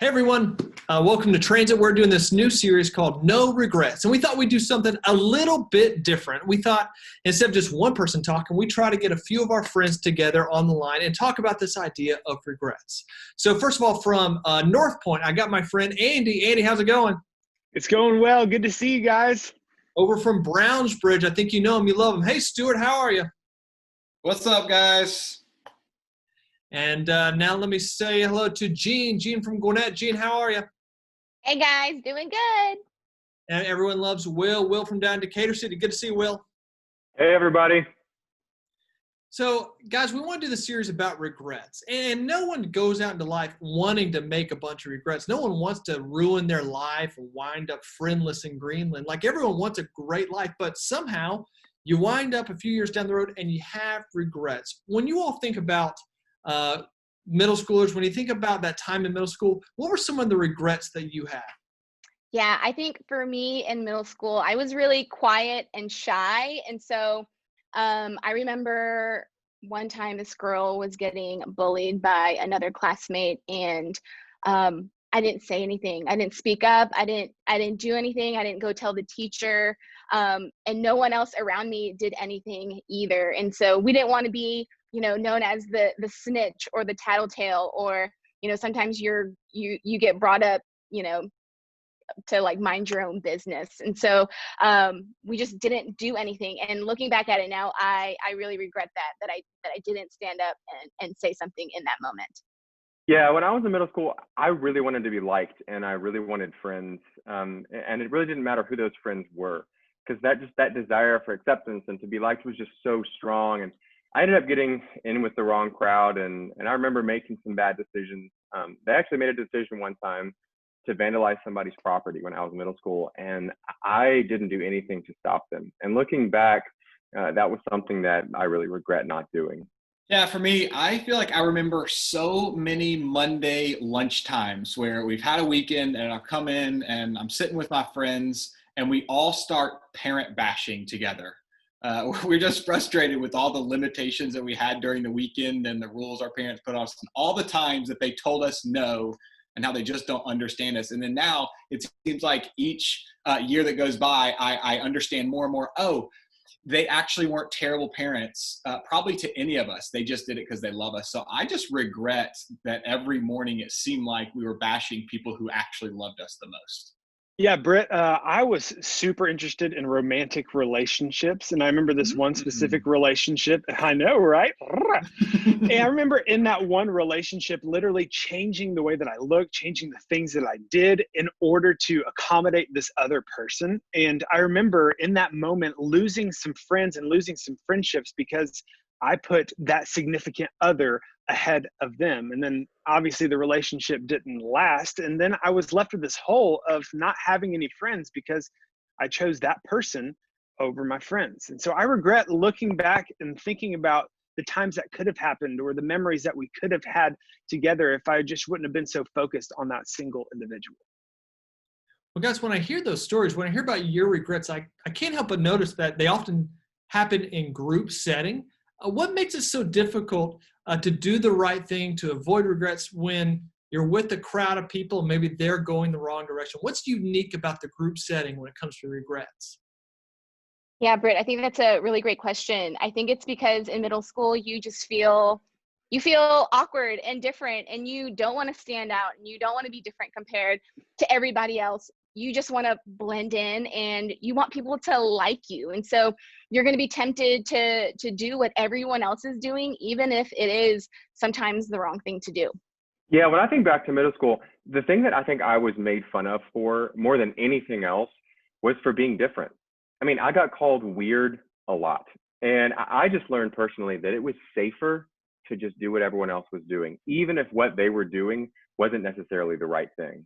Hey everyone, welcome to Transit. We're doing this new series called No Regrets. And we thought we'd do something a little bit different. We thought instead of just one person talking, we try to get a few of our friends together on the line and talk about this idea of regrets. So first of all, from North Point, I got my friend Andy. Andy, how's it going? It's going well. Good to see you guys. Over from Brownsbridge, I think you know him, you love him. Hey Stuart, how are you? What's up, guys? And now let me say hello to Gene. Gene from Gwinnett. Gene, how are you? Hey guys, doing good. And everyone loves Will. Will from down in Decatur City. Good to see you, Will. Hey, everybody. So, guys, we want to do the series about regrets. And no one goes out into life wanting to make a bunch of regrets. No one wants to ruin their life or wind up friendless in Greenland. Like, everyone wants a great life, but somehow you wind up a few years down the road and you have regrets. When you all think about middle schoolers, when you think about that time in middle school, what were some of the regrets that you had? Yeah, I think for me in middle school, I was really quiet and shy. And so I remember one time this girl was getting bullied by another classmate, and I didn't say anything. I didn't speak up. I didn't do anything. I didn't go tell the teacher. And no one else around me did anything either. And so we didn't want to be known as the snitch or the tattletale, or, sometimes you get brought up, to like mind your own business. And so we just didn't do anything. And looking back at it now, I really regret that I didn't stand up and say something in that moment. Yeah, when I was in middle school, I really wanted to be liked and I really wanted friends. And it really didn't matter who those friends were, because that desire for acceptance and to be liked was just so strong. And I ended up getting in with the wrong crowd, and I remember making some bad decisions. They actually made a decision one time to vandalize somebody's property when I was in middle school, and I didn't do anything to stop them. And looking back, that was something that I really regret not doing. Yeah, for me, I feel like I remember so many Monday lunch times where we've had a weekend and I've come in and I'm sitting with my friends and we all start parent bashing together. We're just frustrated with all the limitations that we had during the weekend and the rules our parents put on us, and all the times that they told us no and how they just don't understand us. And then now it seems like each year that goes by, I understand more and more, they actually weren't terrible parents, probably to any of us. They just did it because they love us. So I just regret that every morning it seemed like we were bashing people who actually loved us the most. Yeah, Britt, I was super interested in romantic relationships. And I remember this one specific relationship. I know, right? And I remember in that one relationship, literally changing the way that I looked, changing the things that I did in order to accommodate this other person. And I remember in that moment losing some friends and losing some friendships because I put that significant other ahead of them. And then obviously the relationship didn't last. And then I was left with this hole of not having any friends because I chose that person over my friends. And so I regret looking back and thinking about the times that could have happened or the memories that we could have had together if I just wouldn't have been so focused on that single individual. Well, guys, when I hear those stories, when I hear about your regrets, I can't help but notice that they often happen in group setting. What makes it so difficult to do the right thing, to avoid regrets when you're with a crowd of people and maybe they're going the wrong direction? What's unique about the group setting when it comes to regrets? Yeah, Britt, I think that's a really great question. I think it's because in middle school, you feel awkward and different, and you don't want to stand out and you don't want to be different compared to everybody else. You just want to blend in and you want people to like you. And so you're going to be tempted to do what everyone else is doing, even if it is sometimes the wrong thing to do. Yeah, when I think back to middle school, the thing that I think I was made fun of for more than anything else was for being different. I mean, I got called weird a lot. And I just learned personally that it was safer to just do what everyone else was doing, even if what they were doing wasn't necessarily the right thing.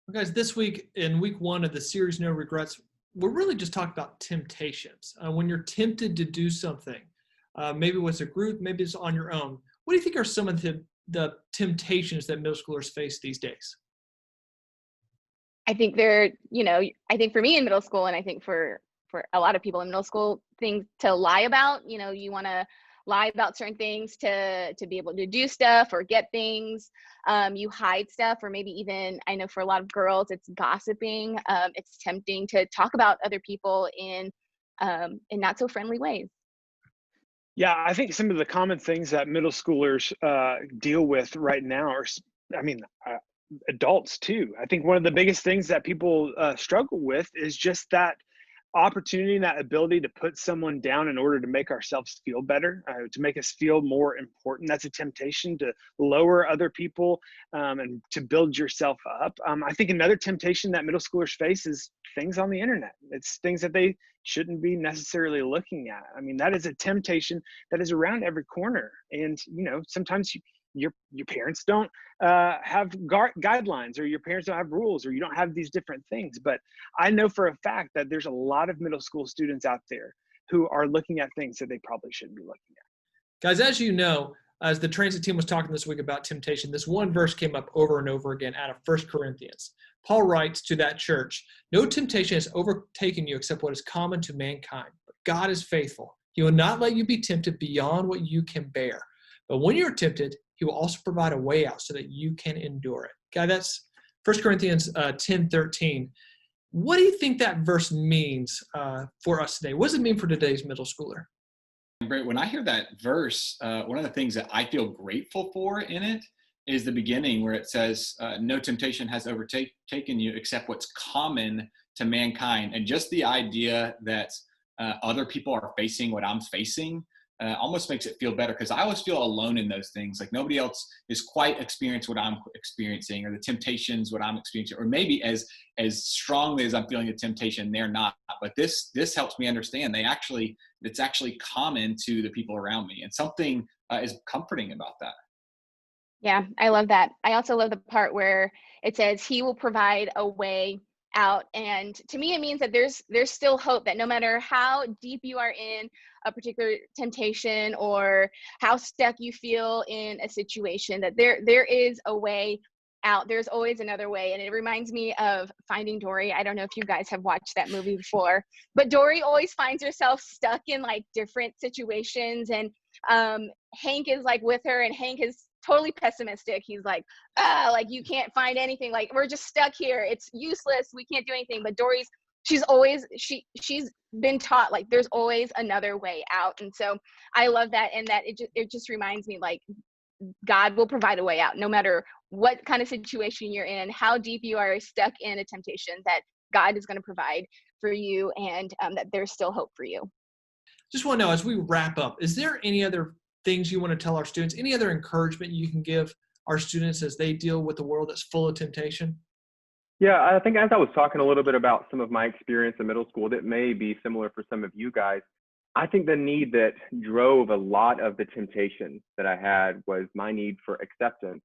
Well, guys, this week, in week one of the series No Regrets, we're really just talking about temptations. When you're tempted to do something, maybe with a group, maybe it's on your own. What do you think are some of the temptations that middle schoolers face these days? I think I think for me in middle school, and I think for a lot of people in middle school, things to lie about, you want to lie about certain things to be able to do stuff or get things. You hide stuff, or maybe even, I know for a lot of girls, it's gossiping. It's tempting to talk about other people in not so friendly ways. Yeah, I think some of the common things that middle schoolers deal with right now are, I mean, adults too. I think one of the biggest things that people struggle with is just that opportunity and that ability to put someone down in order to make ourselves feel better, to make us feel more important. That's a temptation to lower other people and to build yourself up. I think another temptation that middle schoolers face is things on the internet. It's things that they shouldn't be necessarily looking at. I mean, that is a temptation that is around every corner. And, sometimes your parents don't have guidelines, or your parents don't have rules, or you don't have these different things. But I know for a fact that there's a lot of middle school students out there who are looking at things that they probably shouldn't be looking at. Guys, as you know, as the transit team was talking this week about temptation, this one verse came up over and over again out of 1 Corinthians. Paul writes to that church, "No temptation has overtaken you except what is common to mankind. But God is faithful. He will not let you be tempted beyond what you can bear. But when you're tempted, he will also provide a way out so that you can endure it." Okay, that's 1 Corinthians 10:13. What do you think that verse means for us today? What does it mean for today's middle schooler? When I hear that verse, one of the things that I feel grateful for in it is the beginning where it says, "No temptation has overtaken you except what's common to mankind." And just the idea that other people are facing what I'm facing almost makes it feel better, because I always feel alone in those things. Like nobody else is quite experienced what I'm experiencing, or the temptations what I'm experiencing, or maybe as strongly as I'm feeling the temptation, they're not. But this helps me understand it's actually common to the people around me, and something is comforting about that. Yeah, I love that. I also love the part where it says he will provide a way out. And to me, it means that there's still hope, that no matter how deep you are in a particular temptation or how stuck you feel in a situation, that there is a way out. There's always another way. And it reminds me of Finding Dory. I don't know if you guys have watched that movie before, but Dory always finds herself stuck in like different situations. And Hank is like with her, and Hank is totally pessimistic. He's like, like you can't find anything. Like we're just stuck here. It's useless. We can't do anything. But Dory's, she's been taught like there's always another way out. And so I love that. And that it just reminds me like God will provide a way out, no matter what kind of situation you're in, how deep you are stuck in a temptation, that God is going to provide for you, and that there's still hope for you. Just want to know, as we wrap up, is there any other things you want to tell our students, any other encouragement you can give our students as they deal with a world that's full of temptation? Yeah, I think as I was talking a little bit about some of my experience in middle school, that may be similar for some of you guys. I think the need that drove a lot of the temptation that I had was my need for acceptance.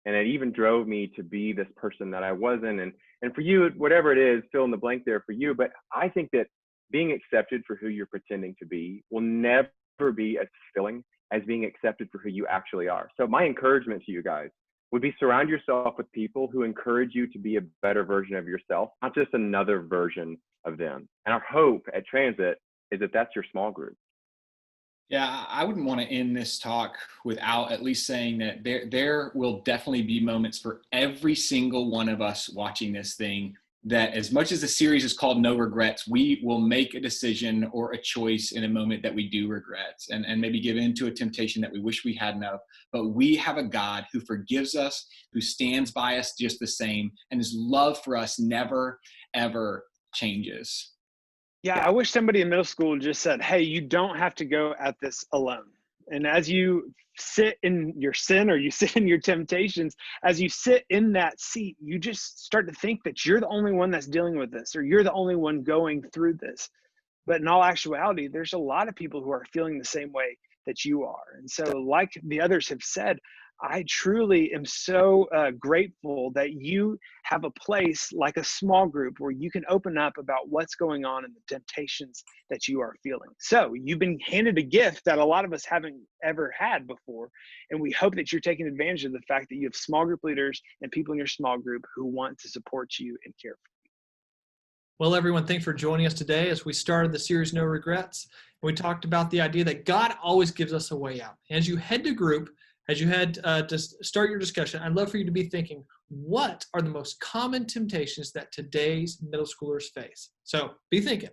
And it even drove me to be this person that I wasn't. And for you, whatever it is, fill in the blank there for you. But I think that being accepted for who you're pretending to be will never be as fulfilling as being accepted for who you actually are. So my encouragement to you guys would be surround yourself with people who encourage you to be a better version of yourself, not just another version of them. And our hope at Transit is that that's your small group. Yeah, I wouldn't want to end this talk without at least saying that there will definitely be moments for every single one of us watching this thing, that as much as the series is called No Regrets, we will make a decision or a choice in a moment that we do regret, and maybe give in to a temptation that we wish we hadn't of. But we have a God who forgives us, who stands by us just the same, and his love for us never, ever changes. Yeah, I wish somebody in middle school just said, hey, you don't have to go at this alone. And as you sit in your sin, or you sit in your temptations, as you sit in that seat, you just start to think that you're the only one that's dealing with this, or you're the only one going through this. But in all actuality, there's a lot of people who are feeling the same way that you are. And so, like the others have said, I truly am so grateful that you have a place like a small group where you can open up about what's going on and the temptations that you are feeling. So you've been handed a gift that a lot of us haven't ever had before. And we hope that you're taking advantage of the fact that you have small group leaders and people in your small group who want to support you and care for you. Well, everyone, thanks for joining us today as we started the series No Regrets. We talked about the idea that God always gives us a way out. As you head to group, as you head to start your discussion, I'd love for you to be thinking, what are the most common temptations that today's middle schoolers face? So be thinking,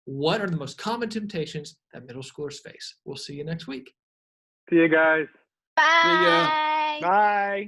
what are the most common temptations that middle schoolers face? We'll see you next week. See you guys. See ya. Bye. Bye.